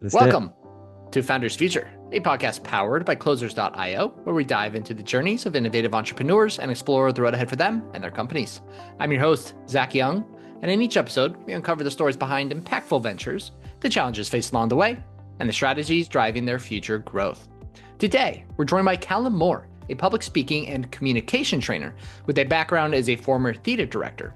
That's it. Welcome to Founders Future, a podcast powered by Closers.io, where we dive into the journeys of innovative entrepreneurs and explore the road ahead for them and their companies. I'm your host, Zach Young, and in each episode, we uncover the stories behind impactful ventures, the challenges faced along the way, and the strategies driving their future growth. Today, we're joined by Calum Moore, a public speaking and communication trainer with a background as a former theater director.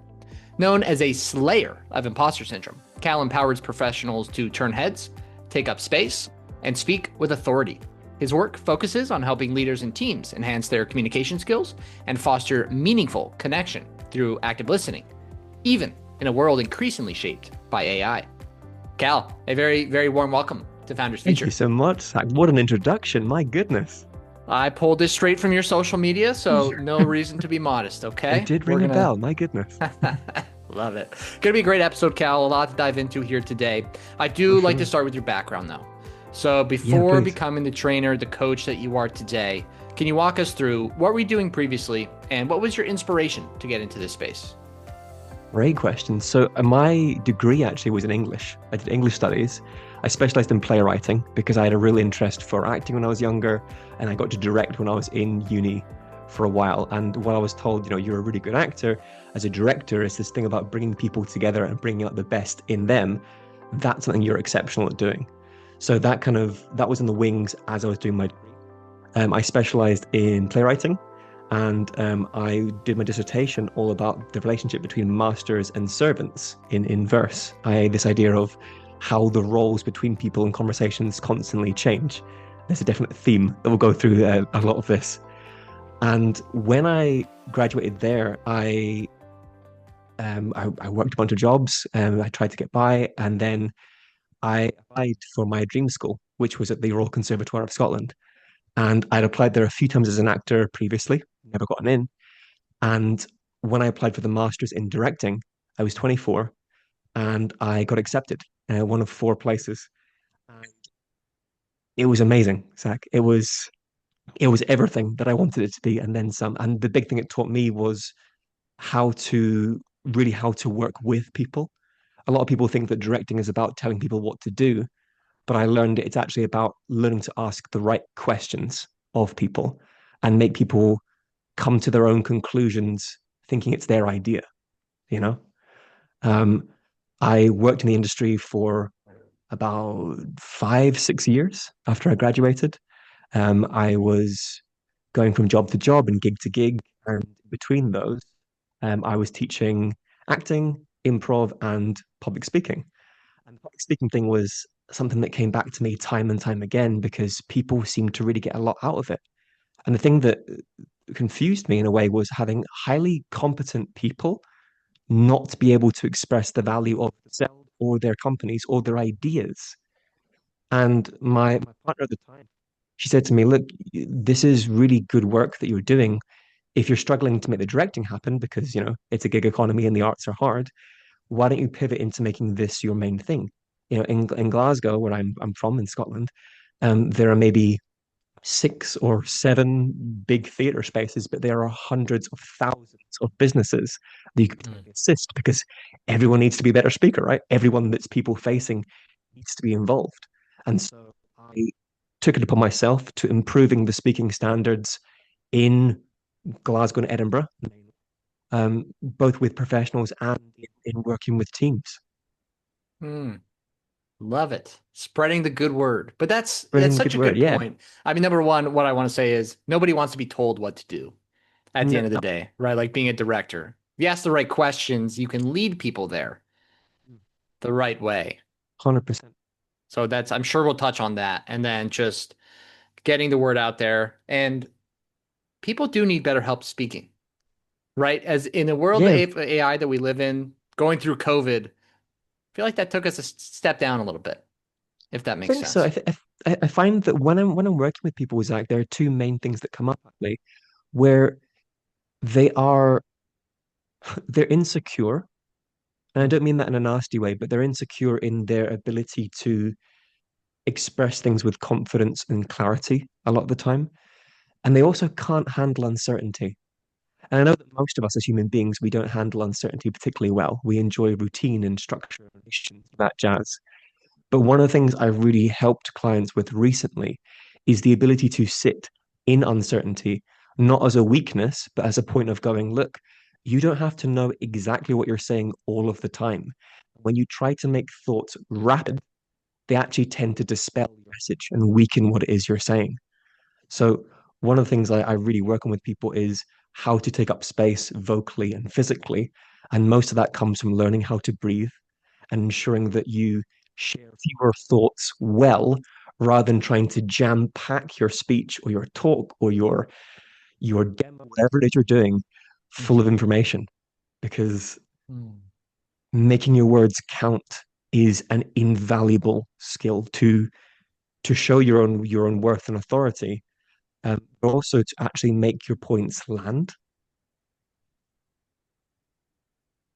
Known as a slayer of imposter syndrome, Cal empowers professionals to turn heads, take up space, and speak with authority. His work focuses on helping leaders and teams enhance their communication skills and foster meaningful connection through active listening, even in a world increasingly shaped by AI. Cal, a very, very warm welcome to Founders Thank you Future. so much, Zach. What an introduction. My goodness. I pulled this straight from your social media, so no reason to be modest, It okay? did We're ring a gonna bell. My goodness. Love it. Gonna be a great episode, Cal. A lot to dive into here today. I For do like to sure. start with your background, though. So, Yeah, before please. becoming the trainer, the coach that you are today, can you walk us through what were you doing previously and what was your inspiration to get into this space? Great question. So, my degree actually was in English. I did English studies. I specialized in playwriting because I had a real interest for acting when I was younger, and I got to direct when I was in uni for a while. And when I was told, you're a really good actor, as a director, it's this thing about bringing people together and bringing out the best in them. That's something you're exceptional at doing. So that was in the wings as I was doing my degree. I specialized in playwriting, and I did my dissertation all about the relationship between masters and servants in verse. I had this idea of how the roles between people in conversations constantly change. There's a definite theme that will go through a lot of this. And when I graduated there, I worked a bunch of jobs. I tried to get by, and then I applied for my dream school, which was at the Royal Conservatoire of Scotland. And I'd applied there a few times as an actor previously, never gotten in. And when I applied for the master's in directing, I was 24 and I got accepted, one of four places. And it was amazing, Zach. It was everything that I wanted it to be, and then some. And the big thing it taught me was how to work with people. A lot of people think that directing is about telling people what to do, but I learned it's actually about learning to ask the right questions of people and make people come to their own conclusions thinking it's their idea, you know? Um, I worked in the industry for about 5, 6 years after I graduated. I was going from job to job and gig to gig, and between those, I was teaching acting, improv, and public speaking. And the public speaking thing was something that came back to me time and time again because people seemed to really get a lot out of it. And the thing that confused me in a way was having highly competent people not be able to express the value of themselves or their companies or their ideas. And my partner at the time, she said to me, look, this is really good work that you're doing. If you're struggling to make the directing happen because, it's a gig economy and the arts are hard, why don't you pivot into making this your main thing? In Glasgow, where I'm from in Scotland, there are maybe 6 or 7 big theatre spaces, but there are hundreds of thousands of businesses that you could Mm. potentially assist because everyone needs to be a better speaker, right? Everyone that's people facing needs to be involved. And so I took it upon myself to improving the speaking standards in Glasgow and Edinburgh, both with professionals and in working with teams. Mm. Love it. Spreading the good word. But that's Brilliant, good such a word. good Yeah. point. I mean, number one, what I want to say is nobody wants to be told what to do at the No, end of the day, right? Like being a director. If you ask the right questions, you can lead people there the right way. 100%. So I'm sure we'll touch on that. And then just getting the word out there. And people do need better help speaking, right? As in the world of Yeah, AI that we live in, going through COVID, I feel like that took us a step down a little bit, if that I makes think so. sense. I find that when I'm working with people, Zach, there are two main things that come up actually, where they are they're insecure, and I Mm. don't mean that in a nasty way, but they're insecure in their ability to express things with confidence and clarity a lot of the time, and they also can't handle uncertainty. And I know that most of us as human beings, we don't handle uncertainty particularly well. We enjoy routine and structure and that jazz. But one of the things I've really helped clients with recently is the ability to sit in uncertainty, not as a weakness, but as a point of going, look, you don't have to know exactly what you're saying all of the time. When you try to make thoughts rapid, they actually tend to dispel your message and weaken what it is you're saying. So, one of the things I really work on with people is how to take up space vocally and physically. And most of that comes from learning how to breathe and ensuring that you share fewer thoughts well rather than trying to jam pack your speech or your talk or your demo, whatever it is you're doing, full of Mhm. information. Because Mm. making your words count is an invaluable skill to show your own worth and authority, but also to actually make your points land.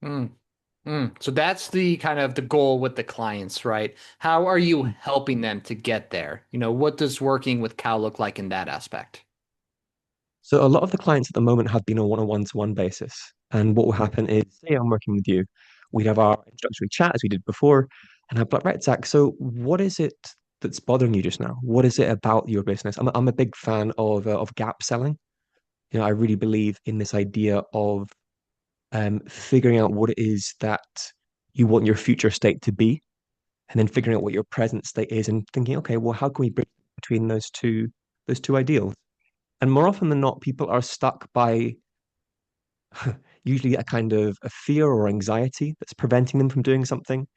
Mm. So that's the kind of the goal with the clients, right? How are you helping them to get there? What does working with Cal look like in that aspect? So a lot of the clients at the moment have been on a one-to-one basis. And what will happen is, say I'm working with you, we'd have our introductory chat as we did before, and I'd be like, right, Zach, so what is it that's bothering you just now? What is it about your business? I'm a big fan of gap selling. I really believe in this idea of figuring out what it is that you want your future state to be, and then figuring out what your present state is, and thinking, okay, well, how can we bridge between those two ideals? And more often than not, people are stuck by usually a kind of a fear or anxiety that's preventing them from doing something.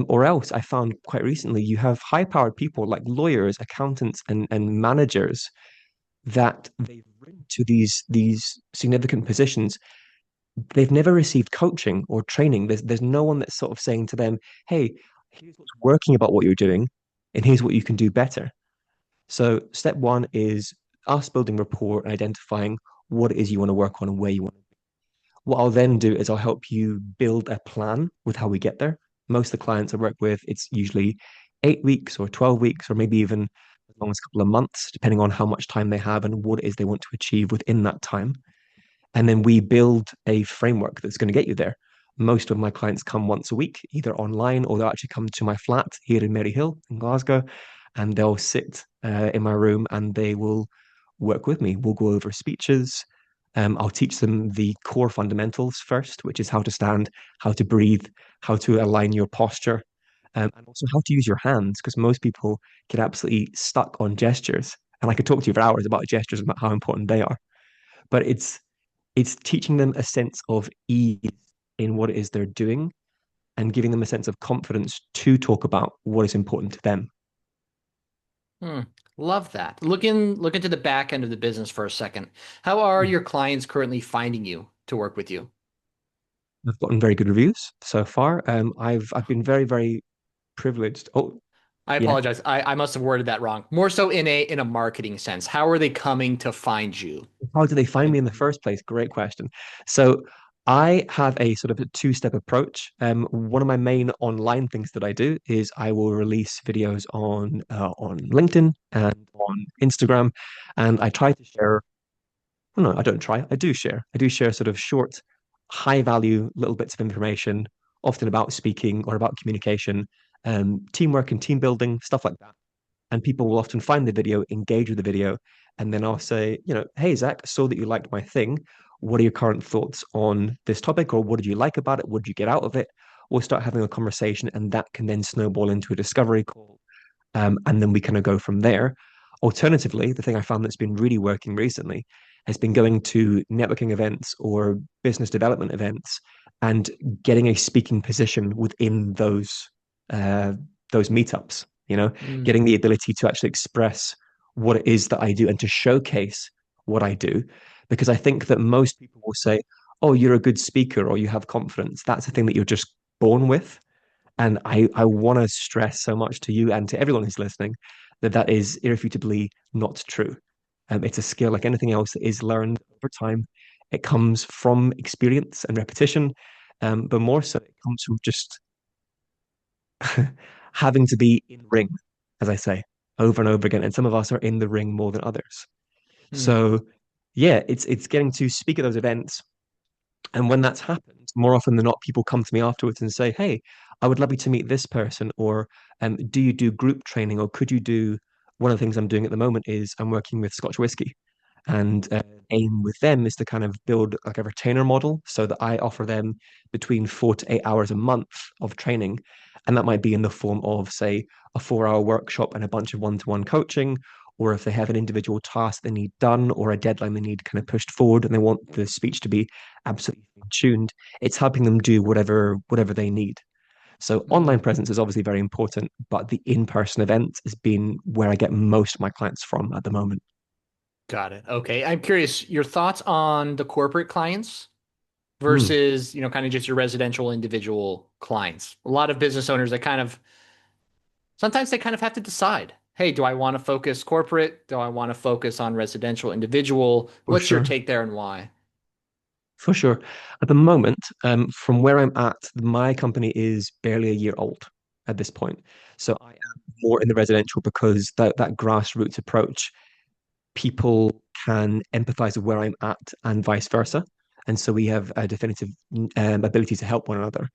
Or else, I found quite recently, you have high-powered people like lawyers, accountants, and managers that they've risen to these significant positions. They've never received coaching or training. There's no one that's sort of saying to them, "Hey, here's what's working about what you're doing, and here's what you can do better." So, step one is us building rapport and identifying what it is you want to work on and where you want. What I'll then do is I'll help you build a plan with how we get there. Most of the clients I work with, it's usually 8 weeks or 12 weeks, or maybe even as long as a couple of months, depending on how much time they have and what it is they want to achieve within that time. And then we build a framework that's going to get you there. Most of my clients come once a week, either online or they'll actually come to my flat here in Maryhill in Glasgow, and they'll sit in my room and they will work with me. We'll go over speeches. I'll teach them the core fundamentals first, which is how to stand, how to breathe, how to align your posture, and also how to use your hands, because most people get absolutely stuck on gestures. And I could talk to you for hours about gestures and about how important they are. But it's teaching them a sense of ease in what it is they're doing and giving them a sense of confidence to talk about what is important to them. Hmm. Love that. Look into the back end of the business for a second. How are your clients currently finding you to work with you? I've gotten very good reviews so far. I've been very, very privileged. Oh, I yeah. apologize. I must have worded that wrong. More so in a marketing sense. How are they coming to find you? How did they find me And in the first place? Great question. So I have a sort of a two-step approach. One of my main online things that I do is I will release videos on LinkedIn and on Instagram, and I try to share. Well, no, I don't try. I do share. I do share sort of short, high value little bits of information, often about speaking or about communication, teamwork and team building, stuff like that. And people will often find the video, engage with the video, and then I'll say, hey, Zach, saw that you liked my thing. What are your current thoughts on this topic, or what did you like about it? What did you get out of it? We'll start having a conversation, and that can then snowball into a discovery call, and then we kind of go from there. Alternatively, the thing I found that's been really working recently has been going to networking events or business development events and getting a speaking position within uh, those meetups. mm, Getting the ability to actually express what it is that I do and to showcase what I do, because I think that most people will say, "Oh, you're a good speaker," or "You have confidence." That's a thing that you're just born with. And I want to stress so much to you and to everyone who's listening that that is irrefutably not true. It's a skill like anything else that is learned over time. It comes from experience and repetition, but more so, it comes from just having to be in ring, as I say, over and over again. And some of us are in the ring more than others. mm, So, yeah, it's getting to speak at those events, and when that's happened, more often than not, people come to me afterwards and say, "Hey, I would love you to meet this person, or do you do group training, or could you do one of the things I'm doing at the moment is I'm working with Scotch whiskey. And aim with them is to kind of build like a retainer model so that I offer them between 4 to 8 hours a month of training. And that might be in the form of, say, a 4 hour workshop and a bunch of one-to-one coaching, or if they have an individual task they need done or a deadline they need kind of pushed forward and they want the speech to be absolutely tuned, it's helping them do whatever they need. So online Mm, presence is obviously very important, but the in-person event has been where I get most of my clients from at the moment. got it. Okay. I'm curious, your thoughts on the corporate clients Mm, versus, kind of just your residential individual clients. A lot of business owners that kind of sometimes they kind of have to decide, hey, do I want to focus corporate? Do I want to focus on residential individual? for What's your sure. take there and why? For sure. At the moment, from where I'm at, my company is barely a year old at this point. So I am more in the residential because that grassroots approach, people can empathize with where I'm at and vice versa. And so we have a definitive ability to help one another.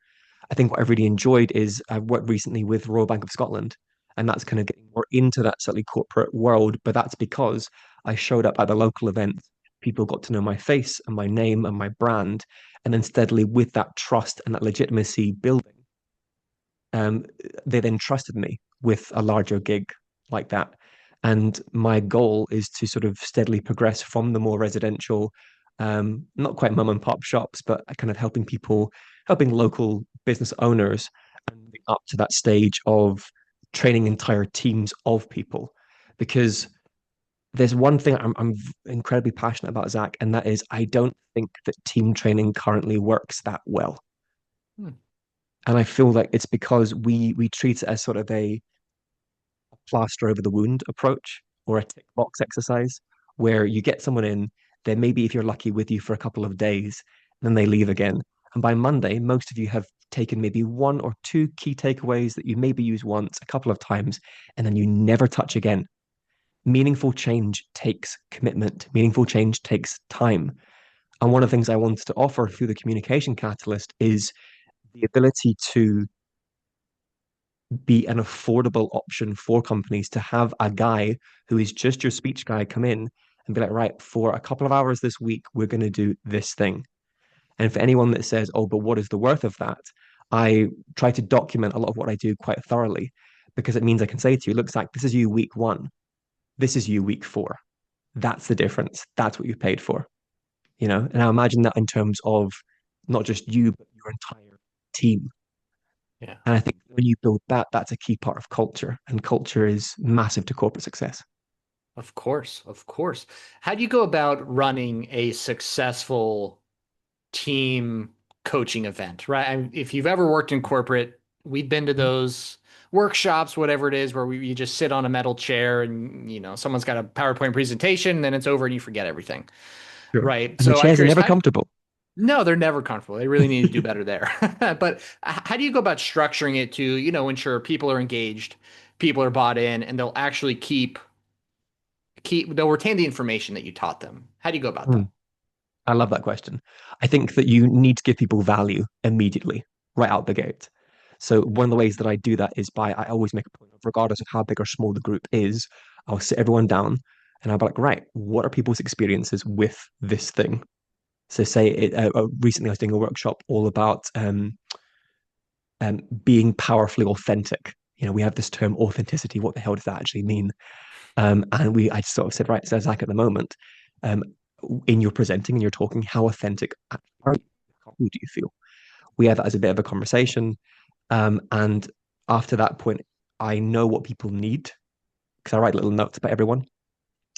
I think what I've really enjoyed is I've worked recently with Royal Bank of Scotland, and that's kind of getting more into that slightly corporate world. But that's because I showed up at the local event. People got to know my face and my name and my brand. And then steadily with that trust and that legitimacy building, um, they then trusted me with a larger gig like that. And my goal is to sort of steadily progress from the more residential, not quite mum and pop shops, but kind of helping people, helping local business owners and up to that stage of training entire teams of people. Because there's one thing I'm incredibly passionate about, Zach, and that is I don't think that team training currently works that well. Hmm. And I feel like it's because we treat it as sort of a plaster over the wound approach or a tick box exercise where you get someone in, then maybe if you're lucky with you for a couple of days, then they leave again. And by Monday, most of you have taken maybe one or two key takeaways that you maybe use once, a couple of times, and then you never touch again. Meaningful change takes commitment, meaningful change takes time. And one of the things I wanted to offer through the communication catalyst is the ability to be an affordable option for companies to have a guy who is just your speech guy come in and be like, right, for a couple of hours this week, we're going to do this thing. And for anyone that says, oh, but what is the worth of that? I try to document a lot of what I do quite thoroughly because it means I can say to you, look, Zach, this is you week one. This is you week four. That's the difference. That's what you paid for, you know? And I imagine that in terms of not just you, but your entire team. Yeah. And I think when you build that, that's a key part of culture, and culture is massive to corporate success. Of course, of course. How do you go about running a successful team coaching event, right? If you've ever worked in corporate, we've been to those workshops, whatever it is, where you just sit on a metal chair and, someone's got a PowerPoint presentation, and then it's over and you forget everything, Sure. right? And the So I'm chairs are curious, never how, comfortable. no, they're never comfortable. They really need to do better there. But how do you go about structuring it to, ensure people are engaged, people are bought in, and they'll actually they'll retain the information that you taught them? How do you go about Hmm. that? I love that question. I think that you need to give people value immediately, right out the gate. So one of the ways that I do that is by I always make a point of, regardless of how big or small the group is, I'll sit everyone down and I'll be like, right, what are people's experiences with this thing? So say recently I was doing a workshop all about being powerfully authentic. You know, we have this term authenticity. What the hell does that actually mean? I just sort of said, right, so Zach, at the moment, um, in your presenting and you're talking, how authentic are you? How do you feel? We had that as a bit of a conversation. And after that point, I know what people need because I write little notes about everyone.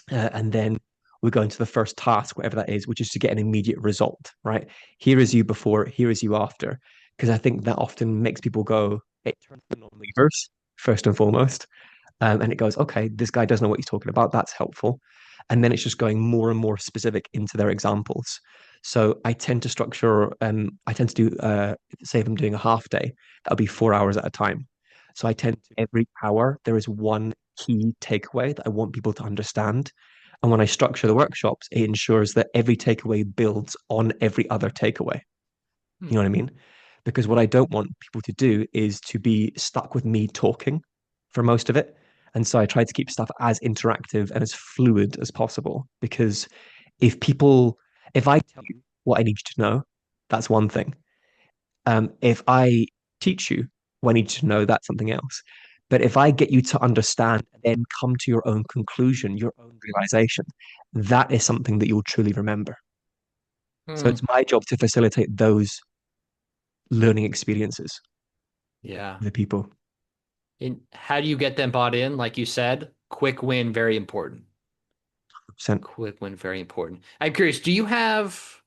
And then we go into the first task, whatever that is, which is to get an immediate result, right? Here is you before, here is you after. Because I think that often makes people go, it turns the non-believers, first and foremost. And it goes, okay, this guy does know what he's talking about. That's helpful. And then it's just going more and more specific into their examples. So I tend to structure, I tend to do, say if I'm doing a half day, that'll be 4 hours at a time. So I tend to, every hour, there is one key takeaway that I want people to understand. And when I structure the workshops, it ensures that every takeaway builds on every other takeaway. You Hmm. know what I mean? because what I don't want people to do is to be stuck with me talking for most of it. And so I try to keep stuff as interactive and as fluid as possible because if people, if I tell you what I need you to know, that's one thing. If I teach you what I need you to know, that's something else. But if I get you to understand and then come to your own conclusion, your own realization, that is something that you'll truly remember. So Hmm. it's my job to facilitate those learning experiences Yeah. for the people. And how do you get them bought in? Like you said, quick win, very important. 100%. Quick win, very important. I'm curious, do you have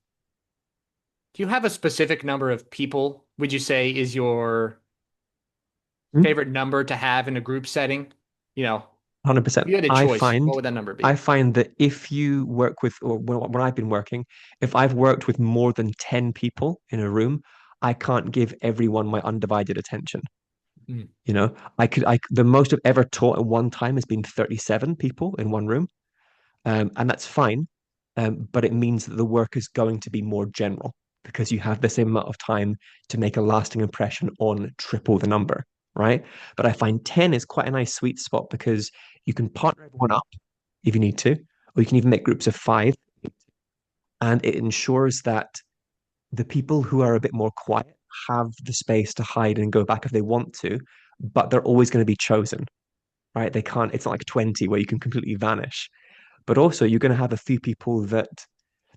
a specific number of people, would you say is your favorite number to have in a group setting? You know, if 100%. you had a choice, what would that number I be? find that if you work with, or when I've been working, if I've worked with more than 10 people in a room, I can't give everyone my undivided attention. Mm. You know, the most I've ever taught at one time has been 37 people in one room. And that's fine. But it means that the work is going to be more general because you have the same amount of time to make a lasting impression on triple the number, right? But I find 10 is quite a nice sweet spot because you can partner everyone up if you need to, or you can even make groups of five. And it ensures that the people who are a bit more quiet have the space to hide and go back if they want to, but they're always going to be chosen, right? They can't, it's not like 20 where you can completely vanish. But also, you're going to have a few people that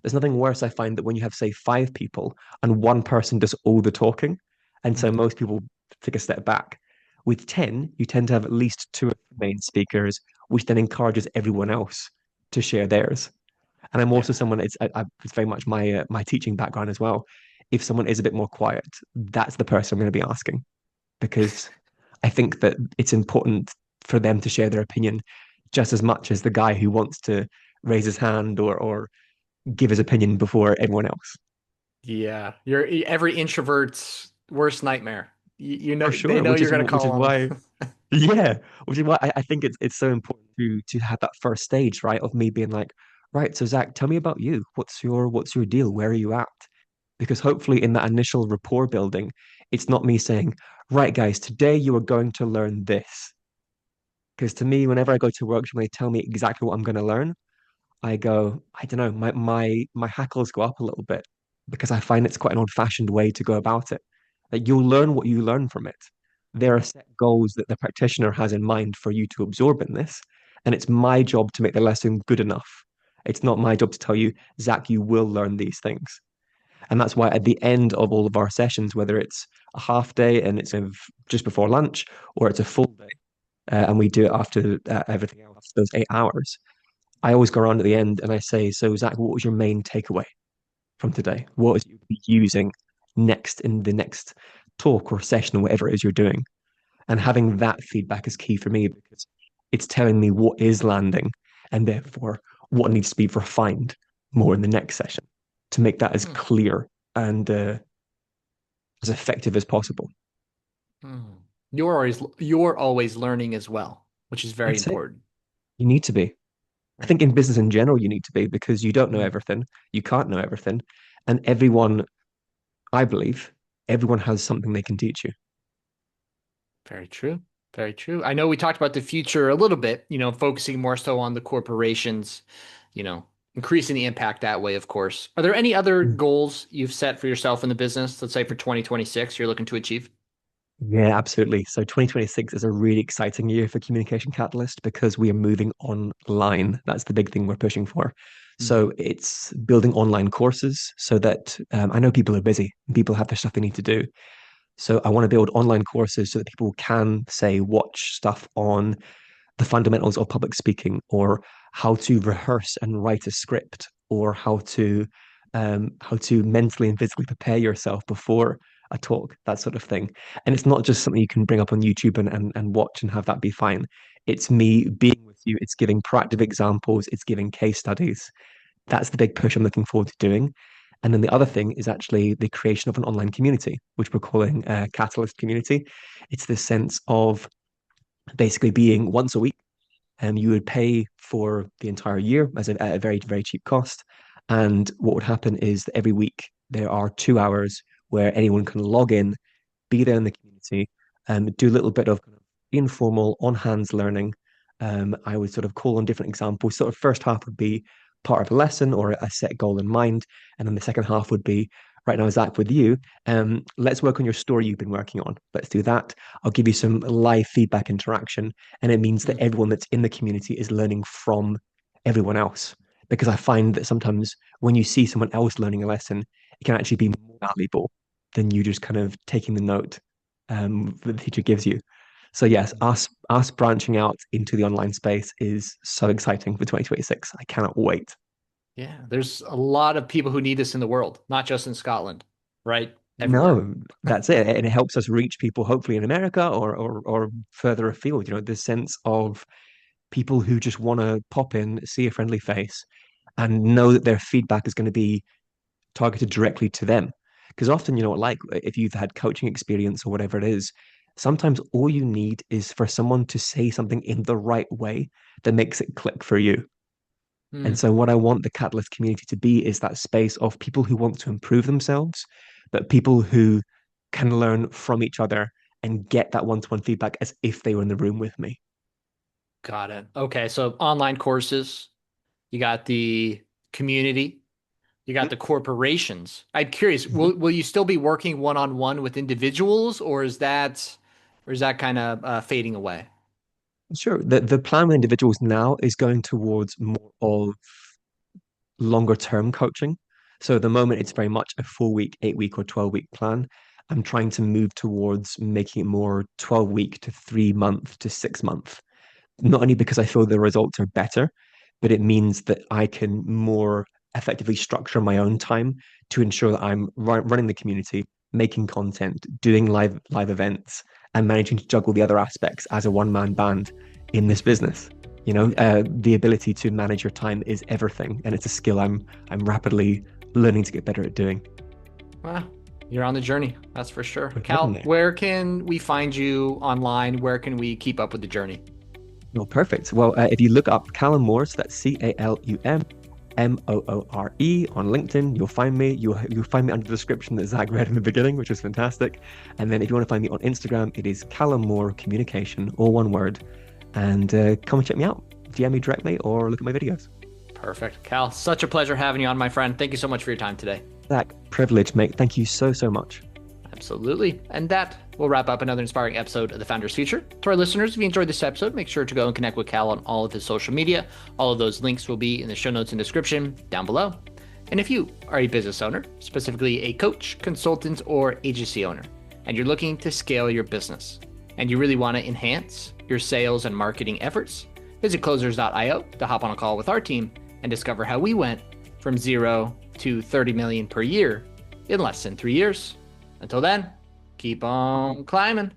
there's nothing worse, I find, that when you have, say, five people and one person does all the talking. And so Mhm. most people take a step back. With 10, you tend to have at least two of the main speakers, which then encourages everyone else to share theirs. And I'm also Yeah. someone, it's very much my teaching background as well. If someone is a bit more quiet, that's the person I'm going to be asking because I think that it's important for them to share their opinion just as much as the guy who wants to raise his hand or give his opinion before everyone else. Yeah. You're every introvert's worst nightmare. You know, For they sure, know you're going to which is call on why, them. yeah, which is why I think it's so important to have that first stage, right, of me being like, right, so Zach, tell me about you. What's your deal? Where are you at? Because hopefully in that initial rapport building, it's not me saying, right, guys, today you are going to learn this. Because to me, whenever I go to work, when they tell me exactly what I'm going to learn, I go, I don't know, my hackles go up a little bit because I find it's quite an old-fashioned way to go about it. Like you'll learn what you learn from it. There are set goals that the practitioner has in mind for you to absorb in this, and it's my job to make the lesson good enough. It's not my job to tell you, Zach, you will learn these things. And that's why at the end of all of our sessions, whether it's a half day and it's just before lunch, or it's a full day, and we do it after everything else, after those 8 hours, I always go around at the end and I say, so Zach, what was your main takeaway from today? What is you be using next in the next talk or session or whatever it is you're doing? And having that feedback is key for me because it's telling me what is landing and therefore what needs to be refined more in the next session to make that as Hmm. clear and as effective as possible. Hmm. You're always learning as well, which is very I'd say important. you need to be. I Very think in important. business in general, you need to be because you don't know Hmm. everything. You can't know everything. And everyone, I believe, everyone has something they can teach you. Very true. Very true. I know we talked about the future a little bit, focusing more so on the corporations, you know, increasing the impact that way, of course. Are there any other Mm. goals you've set for yourself in the business, let's say for 2026, you're looking to achieve? Yeah, absolutely. So 2026 is a really exciting year for Communication Catalyst because we are moving online. That's the big thing we're pushing for. Hmm. So it's building online courses so that I know people are busy, people have their stuff they need to do. So I want to build online courses so that people can, say, watch stuff on the fundamentals of public speaking or how to rehearse and write a script or how to mentally and physically prepare yourself before a talk, that sort of thing. And it's not just something you can bring up on YouTube and watch and have that be fine. It's me being with you, it's giving proactive examples, it's giving case studies. That's the big push I'm looking forward to doing. And then the other Yeah. thing is actually the creation of an online community, which we're calling a Catalyst community. It's this sense of basically being once a week you would pay for the entire year at a very, very cheap cost. And what would happen is that every week there are 2 hours where anyone can log in, be there in the community, do a little bit of kind of informal on hands learning. I would sort of call on different examples. Sort of first half would be part of a lesson or a set goal in mind. And then the second half would be right now, Zach, with you. Let's work on your story you've been working on. Let's do that. I'll give you some live feedback interaction. And it means that Mm. everyone that's in the community is learning from everyone else. Because I find that sometimes when you see someone else learning a lesson, it can actually be more valuable than you just kind of taking the note that the teacher gives you. So yes, us branching out into the online space is so exciting for 2026. I cannot wait. Yeah, there's a lot of people who need this in the world, not just in Scotland, right? Everywhere. No, that's it. And it helps us reach people hopefully in America or further afield. You know, this sense of people who just want to pop in, see a friendly face, and know that their feedback is going to be targeted directly to them. Because often, you know, like if you've had coaching experience or whatever it is, sometimes all you need is for someone to say something in the right way that makes it click for you. And Mm, so, what I want the Catalyst community to be is that space of people who want to improve themselves, but people who can learn from each other and get that one-to-one feedback as if they were in the room with me. got it. Okay, so online courses, you got the community, you got the corporations. I'm curious, Mhm. will you still be working one-on-one with individuals, or is that kind of fading away? Sure. The plan with individuals now is going towards more of longer term coaching. So at the moment, it's very much a 4 week, 8 week, or 12 week plan. I'm trying to move towards making it more 12 week to 3 month to 6 month, not only because I feel the results are better, but it means that I can more effectively structure my own time to ensure that I'm running the community, making content, doing live events, and managing to juggle the other aspects as a one man band in this business. You know, Yeah. the ability to manage your time is everything, and it's a skill I'm rapidly learning to get better at doing. Well, you're on the journey, that's for sure. We're getting Cal, there. where can we find you online? Where can we keep up with the journey? Well, perfect. Well, if you look up Calum Moore, so that's CalumMoore on LinkedIn, you'll find me. You'll find me under the description that Zach read in the beginning, which was fantastic. And then if you want to find me on Instagram, it is Calum Moore Communication, all one word. And come and check me out. DM me directly or look at my videos. Perfect. Cal, such a pleasure having you on, my friend. Thank you so much for your time today. Zach, privilege, mate. Thank you so much. Absolutely. And that will wrap up another inspiring episode of The Founder's Future. To our listeners, if you enjoyed this episode, make sure to go and connect with Cal on all of his social media. All of those links will be in the show notes and description down below. And if you are a business owner, specifically a coach, consultant, or agency owner, and you're looking to scale your business, and you really want to enhance your sales and marketing efforts, visit closers.io to hop on a call with our team and discover how we went from 0 to 30 million per year in less than 3 years. Until then, keep on climbing.